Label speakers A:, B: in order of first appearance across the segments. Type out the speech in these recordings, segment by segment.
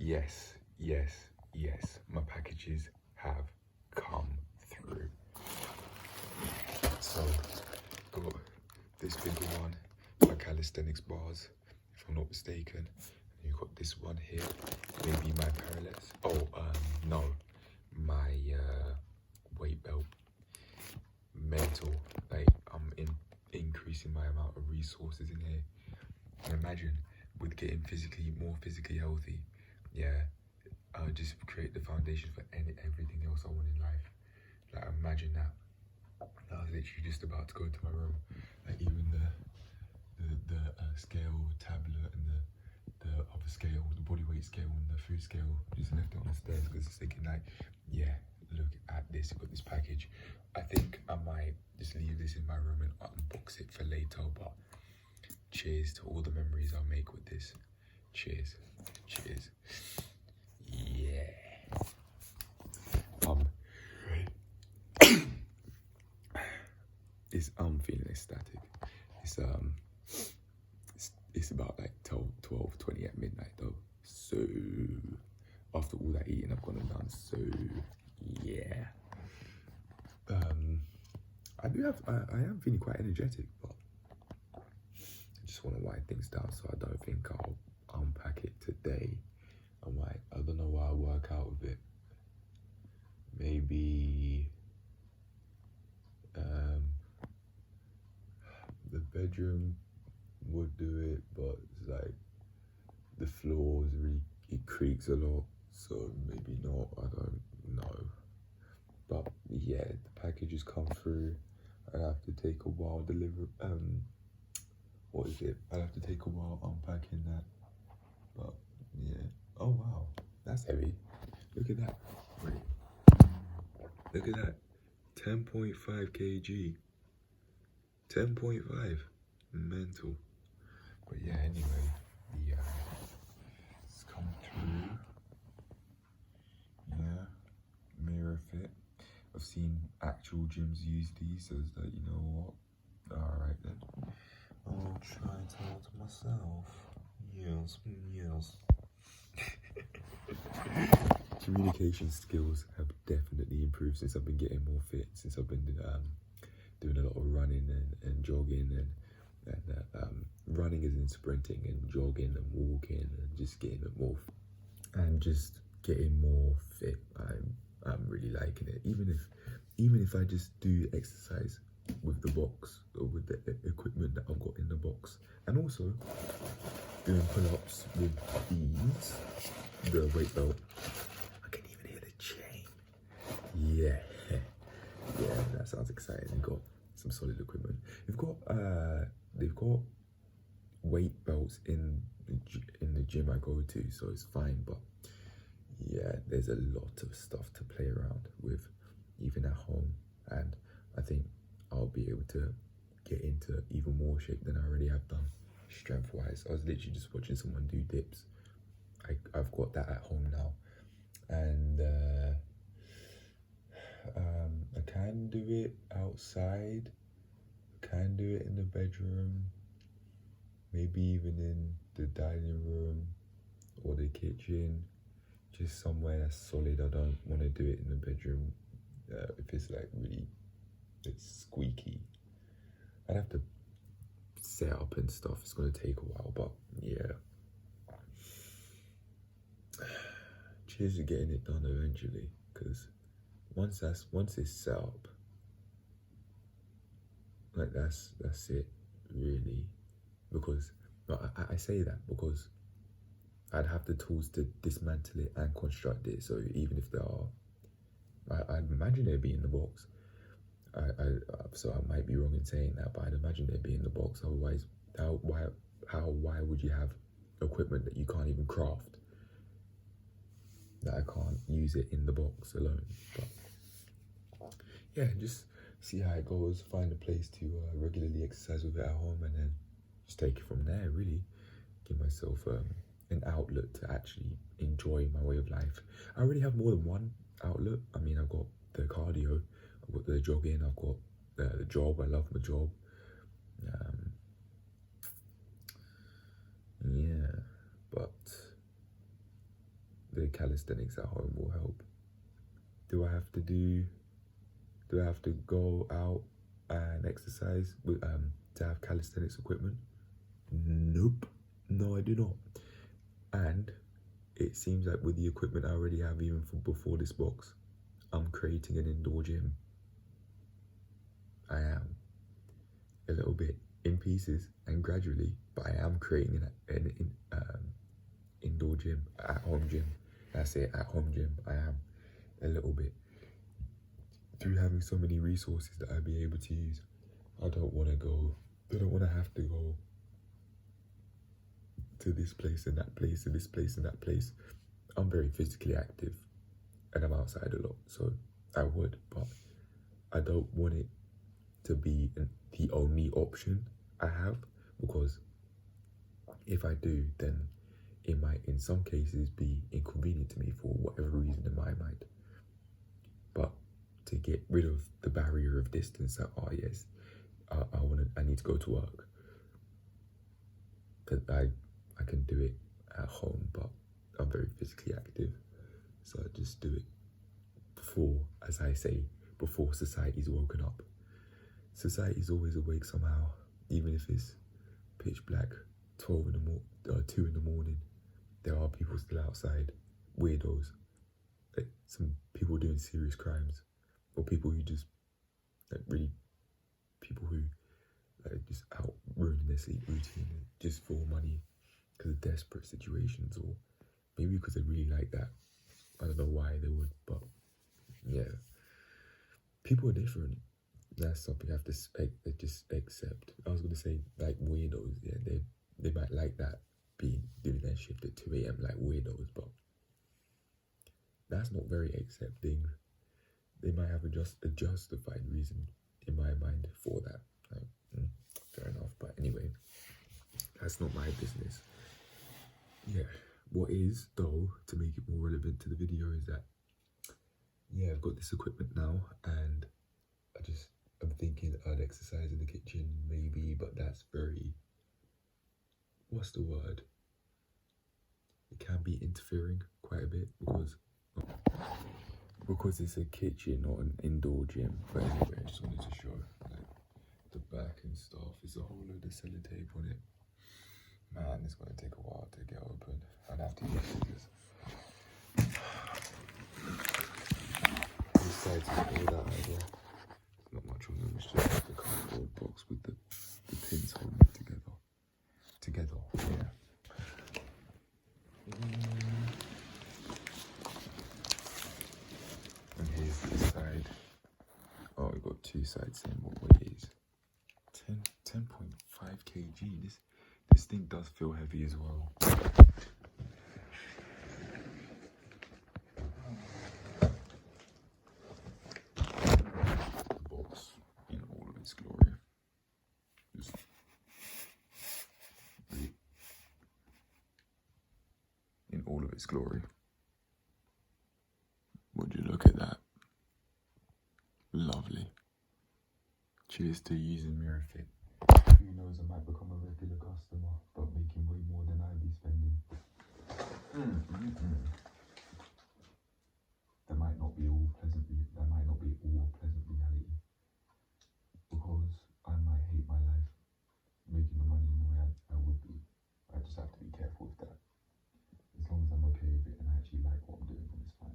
A: Yes, yes, yes. My packages have come through. So, got this bigger one, my calisthenics bars, if I'm not mistaken. You've got this one here, maybe my parallettes. Oh, no, my weight belt. Mental, like I'm increasing my amount of resources in here. And imagine with getting more physically healthy, yeah, I'll just create the foundation for everything else I want in life. Like imagine that. I was literally just about to go to my room, like even the scale tablet and the other scale, the body weight scale and the food scale, just left it on the stairs because it's thinking like, yeah, look at this, you've got this package. I think I might just leave this in my room and unbox it for later, but cheers to all the memories I'll make with this. Cheers. Cheers. Yeah. I'm feeling ecstatic. It's about like 12:20 at midnight though. So after all that eating I've gone and done, so yeah. I am feeling quite energetic, but I just want to wind things down, so I don't think I'll unpack it today. I don't know why I'll work out with it. Maybe the bedroom would do it, but it's like the floor is really, it creaks a lot, so maybe not, I don't know. But yeah, the package has come through. I'd have to take a while I'd have to take a while unpacking that, but yeah. Oh wow, that's heavy. Look at that. Wait. Look at that. 10.5 kg. 10.5. Mental. But yeah, anyway, it's come through. Yeah, mirror fit. I've seen actual gyms use these, so it's like, you know what? Alright then. I'll try it out myself. Yes, yes. Communication skills have definitely improved since I've been getting more fit, since I've been doing a lot of running and jogging and running is in sprinting and jogging and walking and just getting more fit. I'm really liking it. Even if I just do exercise with the box or with the equipment that I've got in the box, and also doing pull-ups with these, the weight belt. I can even hear the chain. Yeah, that sounds exciting. They've got some solid equipment. They've got weight belts in the gym I go to, so it's fine. But yeah, there's a lot of stuff to play around with, even at home, and I think I'll be able to get into even more shape than I already have done, strength-wise. I was literally just watching someone do dips. I've got that at home now, and I can do it outside, can do it in the bedroom, maybe even in the dining room or the kitchen, just somewhere that's solid. I don't want to do it in the bedroom if it's like really, it's squeaky. I'd have to set up and stuff. It's going to take a while, but yeah. Cheers to getting it done eventually, because once it's set up, like that's it really. Because I say that because I'd have the tools to dismantle it and construct it. So even if there are, I'd imagine they'd be in the box. So I might be wrong in saying that, but I'd imagine they'd be in the box. Otherwise, why would you have equipment that you can't even craft? That I can't use it in the box alone. But yeah, just see how it goes. Find a place to regularly exercise with it at home, and then just take it from there. Really, give myself an outlet to actually enjoy my way of life. I already have more than one outlet. I mean, I've got the cardio, I've got the jogging, I've got the job. I love my job. Yeah, but the calisthenics at home will help. Do I have to go out and exercise with to have calisthenics equipment? Nope. No, I do not. And it seems like with the equipment I already have, even from before this box, I'm creating an indoor gym. I am. A little bit in pieces and gradually, but I am creating an indoor gym, at-home gym. That's it, at-home gym. I am a little bit. Through having so many resources that I'll be able to use, I don't want to have to go to this place and that place and this place and that place. I'm very physically active and I'm outside a lot, so I would, but I don't want it to be the only option I have, because if I do, then it might in some cases be inconvenient to me for whatever reason in my mind. But to get rid of the barrier of distance that, oh yes, I need to go to work, that I can do it at home, but I'm very physically active, so I just do it before, as I say, before society's woken up. Society's always awake somehow, even if it's pitch black, 2 in the morning. There are people still outside, weirdos, like some people doing serious crimes, or people who just, people who just out ruining their sleep routine just for money because of desperate situations, or maybe because they really like that. I don't know why they would, but yeah. People are different. That's something I have to just accept. I was going to say, like, weirdos, yeah, they might like that, doing their shift at 2 a.m. like weirdos, but that's not very accepting. They might have a justified reason in my mind for that. Fair enough, but anyway, that's not my business. Yeah, what is, though, to make it more relevant to the video, is that, yeah, I've got this equipment now, and I'm thinking I'd exercise in the kitchen, maybe, but that's very, what's the word? It can be interfering quite a bit, because it's a kitchen or an indoor gym. But anyway, I just wanted to show, like, the back and stuff. There's a whole load of sellotape on it. Man, it's going to take a while to get open. I'd have to use scissors. This side's not all that idea. Not much on them, it's just like the cardboard box with the pins holding it together, yeah. And here's this side. Oh, we've got 2 sides saying what weight is. 10.5 kg. This thing does feel heavy as well. All of its glory. Would you look at that? Lovely. Cheers to using MirrorFit. Who knows, I might become a regular customer, but making way more than I'd be spending. That might not be all pleasant reality, because I might hate my life making the money in the way I would be. I just have to be careful with that. As long as I'm okay with it and I actually like what I'm doing, then it's fine.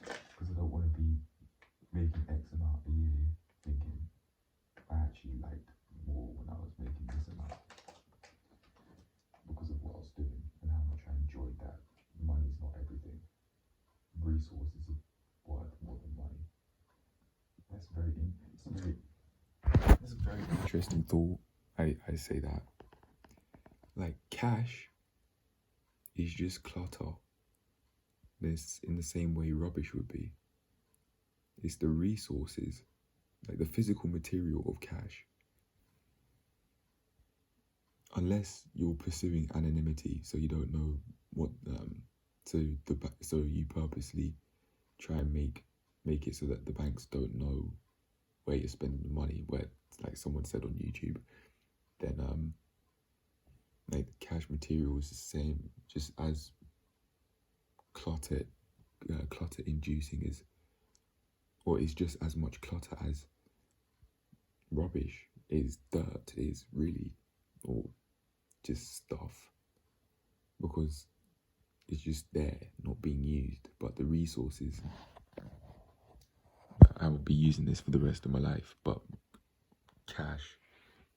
A: Because I don't want to be making X amount a year thinking I actually liked more when I was making this amount, because of what I was doing and how much I enjoyed that. Money's not everything. Resources are worth more than money. That's a very interesting thought. I say that. Like, cash is just clutter. This, in the same way rubbish would be. It's the resources, like the physical material of cash. Unless you're pursuing anonymity, so you don't know what, so you purposely try and make it so that the banks don't know where you're spending the money, where, like someone said on YouTube, then like cash material is the same, just as clutter inducing as, or is just as much clutter as rubbish, is dirt, is really, or just stuff, because it's just there, not being used. But the resources, I would be using this for the rest of my life, but cash,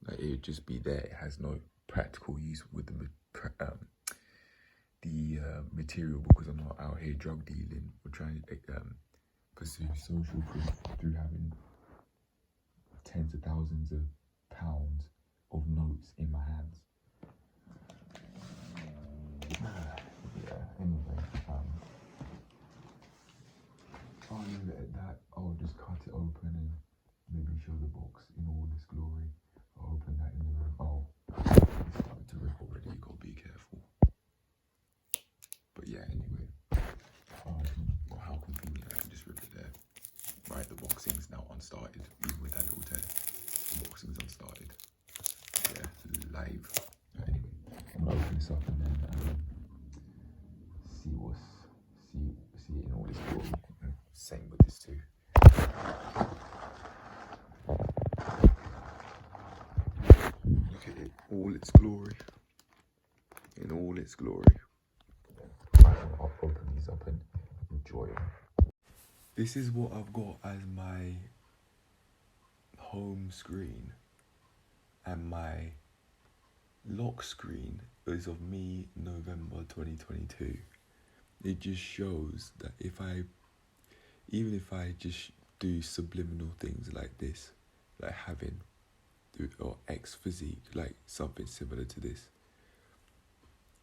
A: like, it would just be there. It has no practical use with the material, because I'm not out here drug dealing or trying to pursue social proof through having tens of thousands of pounds of notes in my hands. Anyway, I'll leave it at that. I'll just cut it open and maybe show the box in all its glory. I'll open that in the room. Oh, it's started to rip already, you gotta be careful. But yeah, anyway, well, how convenient, I can just rip it there. Right, the boxing's now unstarted, even with that little tear. The boxing's unstarted. Yeah, live. Anyway, I'm gonna open this up and then see it in all its glory. Same with this too. Look at it, all its glory. In all its glory. I'll open these up and enjoy them. This is what I've got as my home screen, and my lock screen is of me November 2022. It just shows that even if I just do subliminal things like this, like having or X physique, like something similar to this,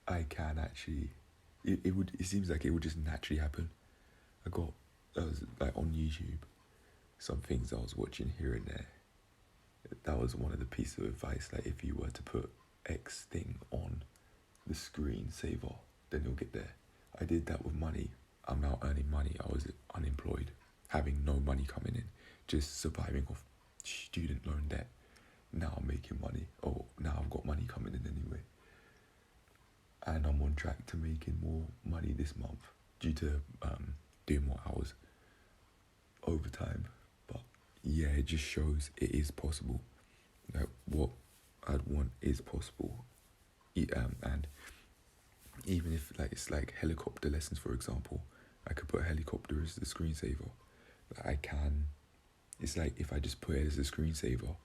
A: I can actually, it seems like it would just naturally happen. I was like on YouTube, some things I was watching here and there. That was one of the pieces of advice, like if you were to put X thing on the screensaver, then you'll get there. I did that with money. I'm now earning money. I was unemployed, having no money coming in, just surviving off student loan debt. Now I'm making money. Oh, now I've got money coming in anyway. And I'm on track to making more money this month due to doing more hours overtime. But yeah, it just shows it is possible. Like what I'd want is possible. And even if it's like helicopter lessons, for example, I could put a helicopter as the screensaver. It's like if I just put it as a screensaver,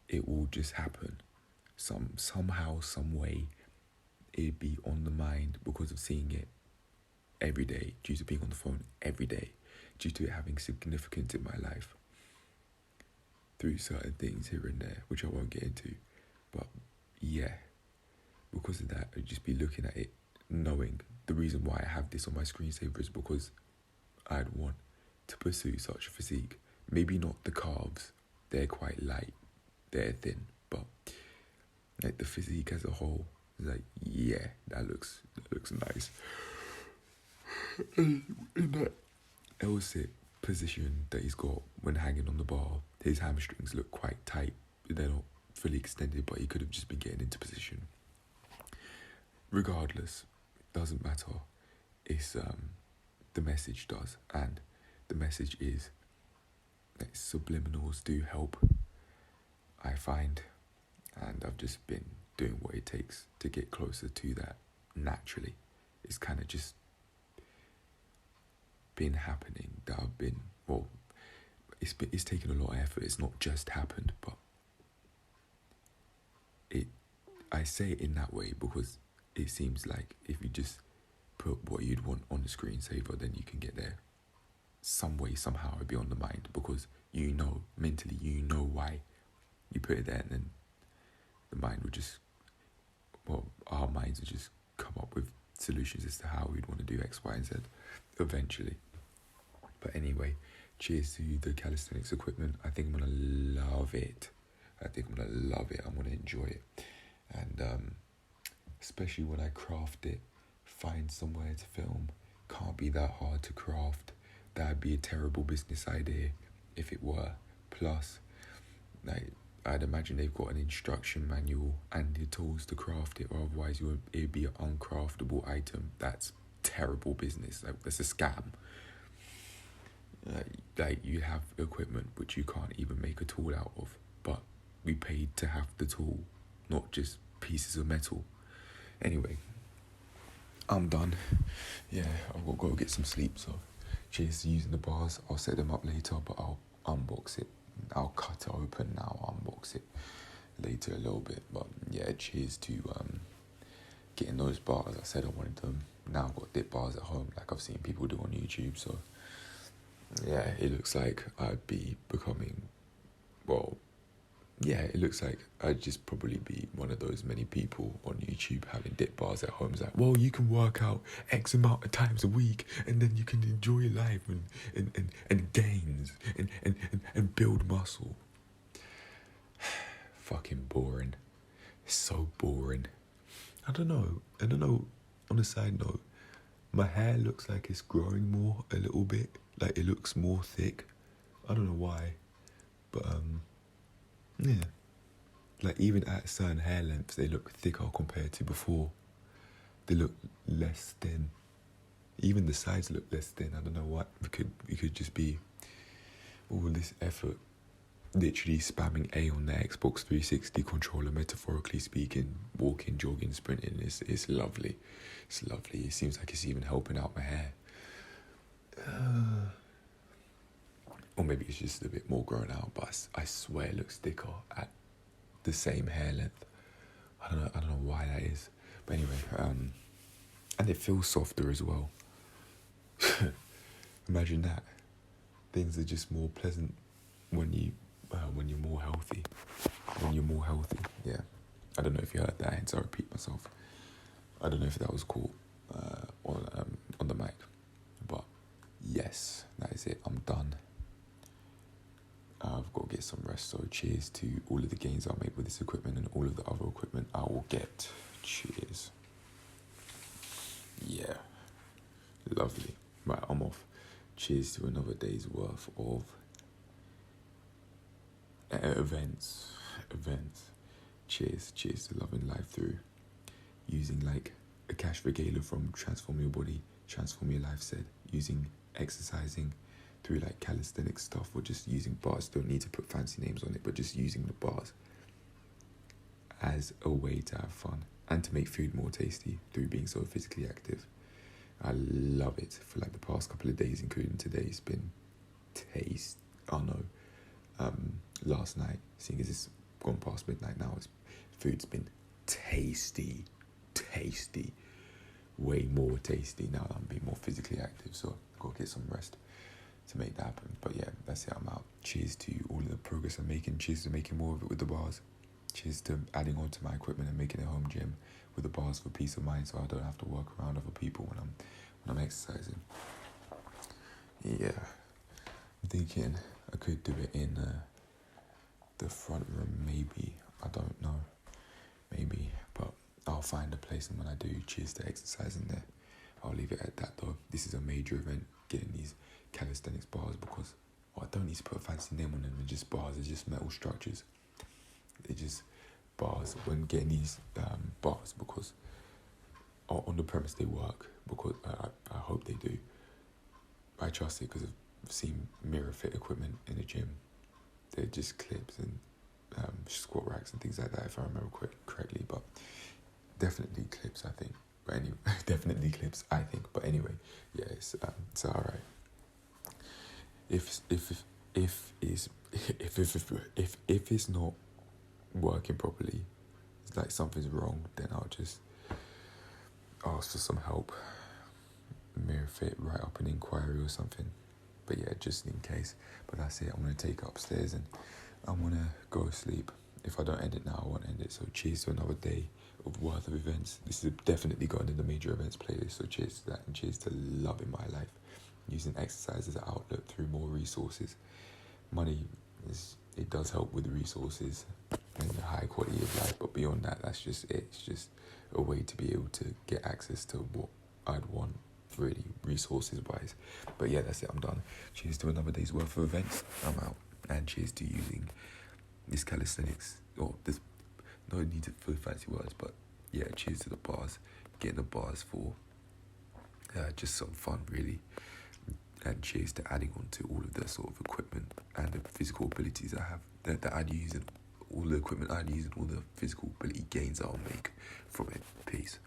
A: it will just happen. Somehow, some way, it'd be on the mind because of seeing it every day, due to being on the phone every day, due to it having significance in my life through certain things here and there, which I won't get into. But yeah, because of that, I'd just be looking at it, knowing the reason why I have this on my screensaver is because I'd want to pursue such a physique. Maybe not the calves, they're quite light, they're thin, but like the physique as a whole, is like, yeah, that looks nice. In that L-sit position that he's got when hanging on the bar, his hamstrings look quite tight. They're not fully extended, but he could have just been getting into position. Regardless, doesn't matter. It's the message does, and the message is that subliminals do help, I find, and I've just been doing what it takes to get closer to that naturally. It's kind of just been happening that I've been, well, it's taken a lot of effort. It's not just happened, but I say it in that way because it seems like if you just put what you'd want on the screensaver, then you can get there. Some way, somehow, it'd be on the mind because mentally, why you put it there, and then the mind would just, our minds would just come up with solutions as to how we'd want to do X, Y, and Z eventually. But anyway, cheers to the calisthenics equipment. I think I'm going to love it. I'm going to enjoy it. And especially when I craft it, find somewhere to film. Can't be that hard to craft. That'd be a terrible business idea if it were. Plus, I'd imagine they've got an instruction manual and the tools to craft it, or otherwise it'd be an uncraftable item. That's terrible business. Like, that's a scam. Like, you have equipment which you can't even make a tool out of, but we paid to have the tool, not just pieces of metal. Anyway, I'm done. Yeah, I've got to go get some sleep, so cheers to using the bars. I'll set them up later, but I'll unbox it. I'll cut it open now, unbox it later a little bit. But yeah, cheers to getting those bars. I said I wanted them. Now I've got dip bars at home, like I've seen people do on YouTube, so yeah, it looks like I'd be becoming, well, yeah, it looks like I'd just probably be one of those many people on YouTube having dip bars at home. It's like, well, you can work out X amount of times a week and then you can enjoy life and gains and build muscle. Fucking boring. It's so boring. I don't know. On a side note, my hair looks like it's growing more a little bit. Like, it looks more thick. I don't know why. But, yeah. Like, even at certain hair lengths, they look thicker compared to before. They look less thin. Even the sides look less thin. I don't know what. It could just be all this effort. Literally spamming A on the Xbox 360 controller, metaphorically speaking, walking, jogging, sprinting. It's lovely. It's lovely. It seems like it's even helping out my hair. Or maybe it's just a bit more grown out, but I swear it looks thicker at the same hair length. I don't know why that is. But anyway, and it feels softer as well. Imagine that. Things are just more pleasant when you're more healthy. When you're more healthy, yeah. I don't know if you heard that, hence I repeat myself. I don't know if that was cool on the mic. But yes, that is it. I'm done. I've got to get some rest, so cheers to all of the gains I'll make with this equipment and all of the other equipment I will get. Cheers. Yeah. Lovely. Right, I'm off. Cheers to another day's worth of events. Cheers to loving life through using like a cash regala from Transform Your Body, Transform Your Life said, using exercising through like calisthenic stuff, or just using bars. Don't need to put fancy names on it, but just using the bars as a way to have fun and to make food more tasty through being so physically active. I love it. For like the past couple of days, including today, it's been last night, seeing as it's gone past midnight now, food's been tasty, way more tasty now that I'm being more physically active, so I've got to get some rest to make that happen. But yeah, that's it, I'm out. Cheers to all of the progress I'm making. Cheers to making more of it with the bars. Cheers to adding on to my equipment and making a home gym with the bars for peace of mind, so I don't have to work around other people when I'm exercising. Yeah, I'm thinking I could do it in the front room, maybe. I don't know, maybe, but I'll find a place, and when I do, cheers to exercising there. I'll leave it at that though. This is a major event, getting these calisthenics bars, because I don't need to put a fancy name on them. They're just bars. They're just metal structures. They're just bars. When getting these bars, because on the premise they work, because I hope they do. I trust it because I've seen mirror fit equipment in the gym. They're just clips and squat racks and things like that, if I remember correctly. But definitely clips, I think. But anyway, definitely clips, I think. But anyway, yeah, it's all right. If it's not working properly, it's like something's wrong, then I'll just ask for some help. Mirror fit, write up an inquiry or something. But yeah, just in case. But that's it. I'm going to take it upstairs and I'm going to go sleep. If I don't end it now, I won't end it. So cheers to another day of worth of events. This is definitely going in the major events playlist. So cheers to that, and cheers to loving my life. Using exercise as an outlet through more resources. Money, it does help with the resources and the high quality of life. But beyond that, that's just it. It's just a way to be able to get access to what I'd want, really, resources wise. But yeah, that's it, I'm done. Cheers to another day's worth of events. I'm out. And cheers to using this calisthenics, or this, no need for fancy words, but yeah, cheers to the bars, getting the bars for just some fun really. And cheers to adding on to all of the sort of equipment and the physical abilities I have that I'd use, and all the equipment I'd use, and all the physical ability gains I'll make from it. Peace.